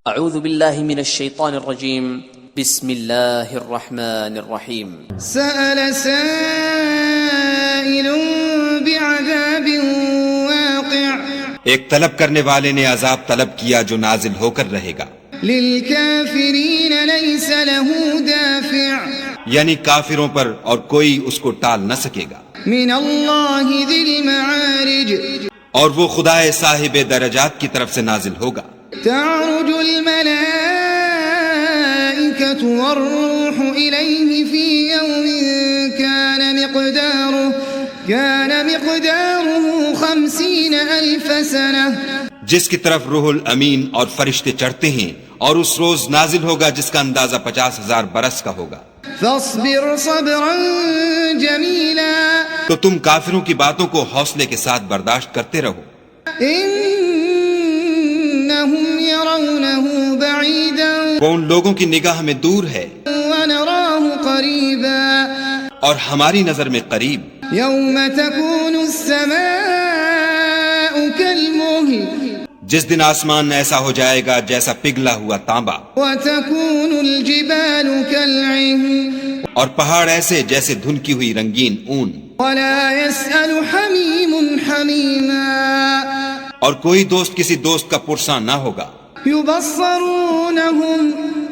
اعوذ باللہ من الشیطان الرجیم بسم اللہ الرحمن الرحیم سأل سائل بعذاب واقع ایک طلب کرنے والے نے عذاب طلب کیا جو نازل ہو کر رہے گا. للکافرین لیس له دافع یعنی کافروں پر اور کوئی اس کو ٹال نہ سکے گا. من اللہ ذی المعارج اور وہ خدائے صاحب درجات کی طرف سے نازل ہوگا. تعرج الملائکة والروح الیہ فی یوم كان مقداره 50,000 سنة جس کی طرف روح الامین اور فرشتے چڑھتے ہیں، اور اس روز نازل ہوگا جس کا اندازہ 50,000 برس کا ہوگا. فاصبر صبرا جمیلا تو تم کافروں کی باتوں کو حوصلے کے ساتھ برداشت کرتے رہو. انہم یرونہ بعیدا وہ ان لوگوں کی نگاہ میں دور ہے ونراہ قریبا اور ہماری نظر میں قریب. یوم تکون السماء کالمہل جس دن آسمان ایسا ہو جائے گا جیسا پگھلا ہوا تانبا، وتکون الجبال کالعہن اور پہاڑ ایسے جیسے دھنکی ہوئی رنگین اون. ولا يسأل حمیم حمیما اور کوئی دوست کسی دوست کا پرساں نہ ہوگا. یبصرونہم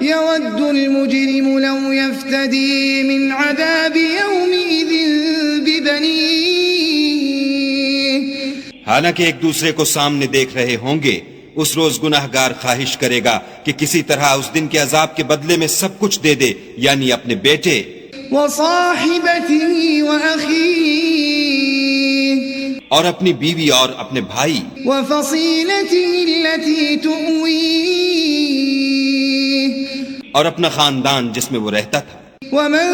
یود المجرم لو یفتدی من عذاب یومئذ ببنیہ حالانکہ ایک دوسرے کو سامنے دیکھ رہے ہوں گے، اس روز گناہگار خواہش کرے گا کہ کسی طرح اس دن کے عذاب کے بدلے میں سب کچھ دے دے، یعنی اپنے بیٹے وصاحبته وأخيه اور اپنی بیوی اور اپنے بھائی وفصيلته التي تؤويه اور اپنا خاندان جس میں وہ رہتا تھا. ومن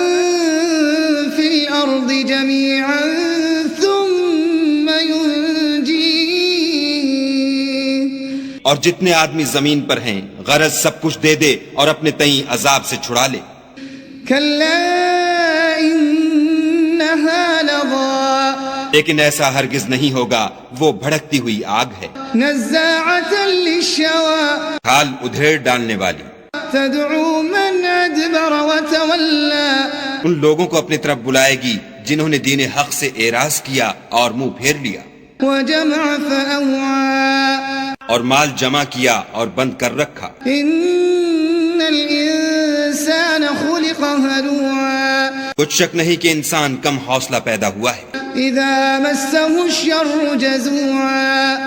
في الأرض جميعا ثم ينجيه اور جتنے آدمی زمین پر ہیں غرض سب کچھ دے دے اور اپنے تئیں عذاب سے چھڑا لے. كلا إنها لظى لیکن ایسا ہرگز نہیں ہوگا، وہ بھڑکتی ہوئی آگ ہے، نزاعة للشوى حال ادھیڑ ڈالنے والی. تدعو من أدبر وتولى ان لوگوں کو اپنی طرف بلائے گی جنہوں نے دین حق سے اعراض کیا اور منہ پھیر لیا، وجمع فأوعى اور مال جمع کیا اور بند کر رکھا. إن الإنسان خلق هلوعا کچھ شک نہیں کہ انسان کم حوصلہ پیدا ہوا ہے، إذا مسه الشر جزوعا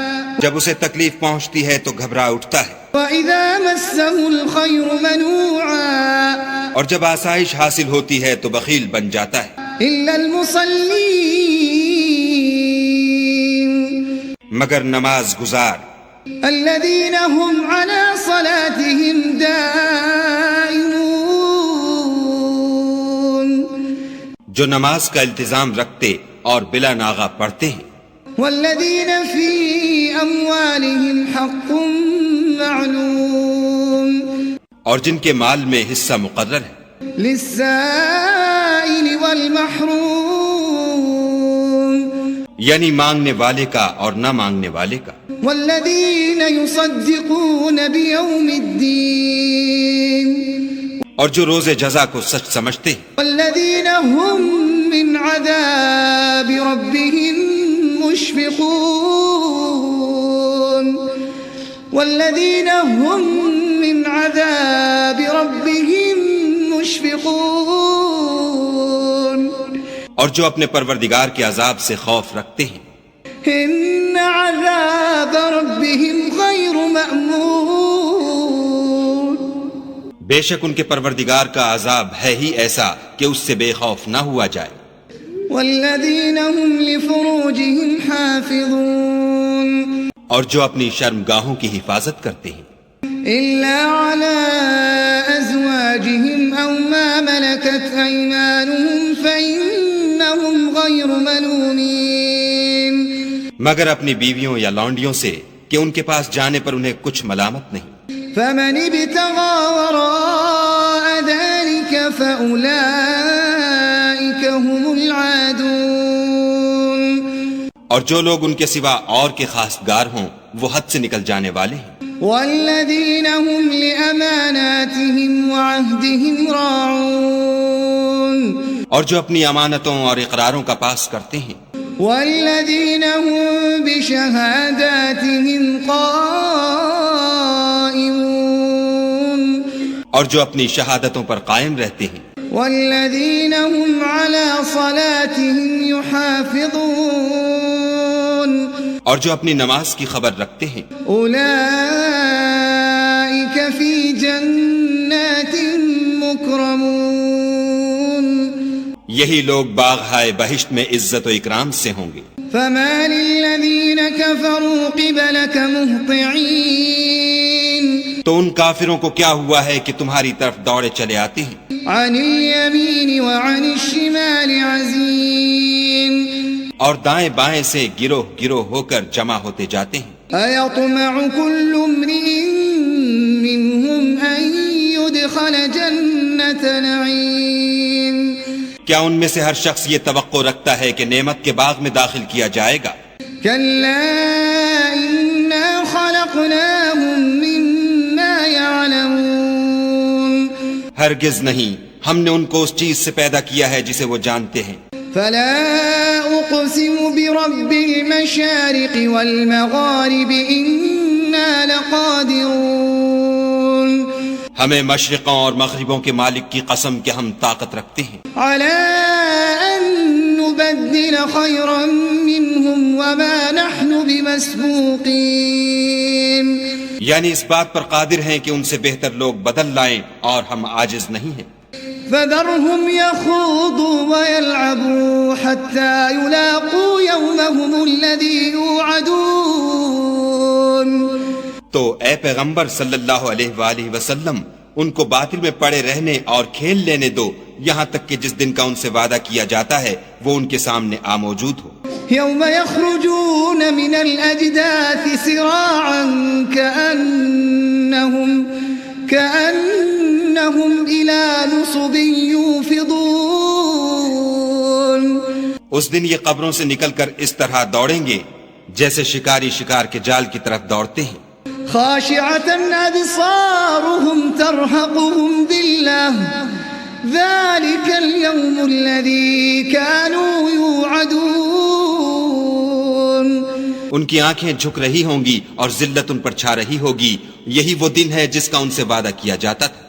جب اسے تکلیف پہنچتی ہے تو گھبرا اٹھتا ہے، وإذا مسه الخير منوعا اور جب آسائش حاصل ہوتی ہے تو بخیل بن جاتا ہے. إلا المصلين مگر نماز گزار الذين هم على صلاتهم دائمون جو نماز کا التزام رکھتے اور بلا ناغہ پڑھتے ہیں. والذين في أموالهم حق معلوم اور جن کے مال میں حصہ مقرر ہے، للسائل والمحروم یعنی مانگنے والے کا اور نہ مانگنے والے کا. والذين يصدقون بيوم الدين اور جو روز جزا کو سچ سمجھتے ہیں. والذين هم من عذاب ربهم مشفقون والذين هم من عذاب ربهم مشفقون اور جو اپنے پروردگار کے عذاب سے خوف رکھتے ہیں. إن عذاب ربهم غير مأمون بے شک ان کے پروردگار کا عذاب ہے ہی ایسا کہ اس سے بے خوف نہ ہوا جائے. والذين هم لفروجهم حافظون اور جو اپنی شرمگاہوں کی حفاظت کرتے ہیں إلا على أزواجهم أو ما ملكت أيمانهم فإنهم غير ملومين مگر اپنی بیویوں یا لونڈیوں سے کہ ان کے پاس جانے پر انہیں کچھ ملامت نہیں. فمن ابتغى وراء ذلك فأولئك هم العادون اور جو لوگ ان کے سوا اور کے خاص گار ہوں وہ حد سے نکل جانے والے ہیں. والذين هم لأماناتهم وعهدهم راعون اور جو اپنی امانتوں اور اقراروں کا پاس کرتے ہیں. والذين هم بشهاداتهم قائمون اور جو اپنی شہادتوں پر قائم رہتے ہیں. والذين هم على صلاتهم يحافظون اور جو اپنی نماز کی خبر رکھتے ہیں. أولئك في جنات مكرمون یہی لوگ باغ ہائے بہشت میں عزت و اکرام سے ہوں گے. فما للذين كفروا قبلك مهطعين تو ان کافروں کو کیا ہوا ہے کہ تمہاری طرف دوڑے چلے آتے ہیں. عن اليمين وعن الشمال عزين اور دائیں بائیں سے گروہ گروہ ہو کر جمع ہوتے جاتے ہیں. أيطمع كل امرئ منهم أن يدخل جنة نعيم کیا ان میں سے ہر شخص یہ توقع رکھتا ہے کہ نعمت کے باغ میں داخل کیا جائے گا؟ كلا إنا خلقناهم مما يعلمون ہرگز نہیں، ہم نے ان کو اس چیز سے پیدا کیا ہے جسے وہ جانتے ہیں. فلا أقسم برب المشارق والمغارب إنا لقادرون ہمیں مشرقوں اور مغربوں کے مالک کی قسم کہ ہم طاقت رکھتے ہیں. على أن نبدل خيرا منهم وما نحن بمسبوقين یعنی اس بات پر قادر ہیں کہ ان سے بہتر لوگ بدل لائیں اور ہم عاجز نہیں ہیں. فذرهم يخوضوا ويلعبوا حتى يلاقوا يومهم الذي يوعدون تو اے پیغمبر صلی اللہ علیہ وآلہ وسلم ان کو باطل میں پڑے رہنے اور کھیل لینے دو یہاں تک کہ جس دن کا ان سے وعدہ کیا جاتا ہے وہ ان کے سامنے موجود ہو. يوم يخرجون من الأجداث سراعا كأنهم إلى نصب يوفضون اس دن یہ قبروں سے نکل کر اس طرح دوڑیں گے جیسے شکاری شکار کے جال کی طرف دوڑتے ہیں. خاشعة أبصارهم ترهقهم ذلة ذلك اليوم الذي كانوا يوعدون ان کی آنکھیں جھک رہی ہوں گی اور ذلت ان پر چھا رہی ہوگی. یہی وہ دن ہے جس کا ان سے وعدہ کیا جاتا تھا.